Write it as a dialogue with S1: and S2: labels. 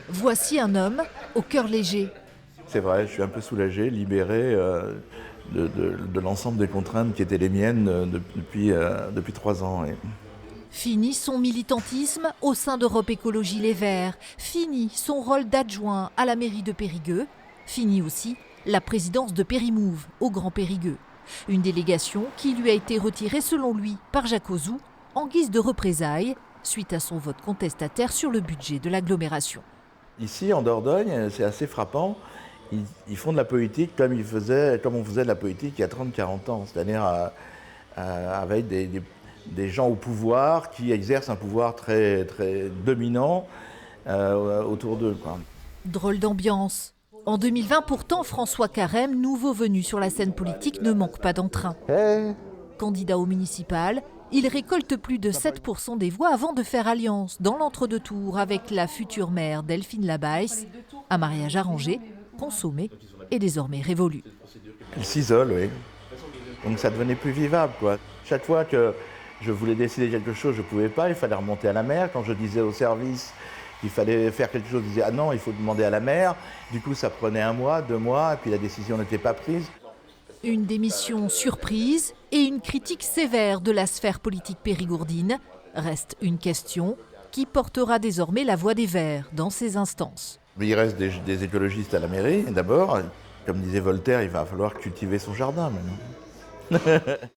S1: Voici un homme au cœur léger.
S2: C'est vrai, je suis un peu soulagé, libéré de l'ensemble des contraintes qui étaient les miennes depuis 3 ans. Oui.
S1: Fini son militantisme au sein d'Europe Écologie Les Verts. Fini son rôle d'adjoint à la mairie de Périgueux. Fini aussi la présidence de Périmouve au Grand Périgueux. Une délégation qui lui a été retirée selon lui par Jacques Ozou en guise de représailles suite à son vote contestataire sur le budget de l'agglomération.
S2: Ici, en Dordogne, c'est assez frappant. Ils font de la politique comme on faisait de la politique il y a 30-40 ans, c'est-à-dire avec des gens au pouvoir qui exercent un pouvoir très, très dominant autour d'eux, quoi.
S1: Drôle d'ambiance. En 2020, pourtant, François Carême, nouveau venu sur la scène politique, ne manque pas d'entrain. Candidat au municipal, il récolte plus de 7% des voix avant de faire alliance dans l'entre-deux tours avec la future maire Delphine Labaisse. Un mariage arrangé, consommé et désormais révolu.
S2: Elle s'isole, oui. Donc ça devenait plus vivable, quoi. Chaque fois que je voulais décider quelque chose, je ne pouvais pas, il fallait remonter à la maire. Quand je disais au service qu'il fallait faire quelque chose, ils disaient « Ah non, il faut demander à la maire ». Du coup, ça prenait 1 mois, 2 mois, et puis la décision n'était pas prise.
S1: Une démission surprise et une critique sévère de la sphère politique périgourdine. Reste une question qui portera désormais la voix des Verts dans ces instances.
S2: Mais il reste des écologistes à la mairie, d'abord. Comme disait Voltaire, il va falloir cultiver son jardin maintenant.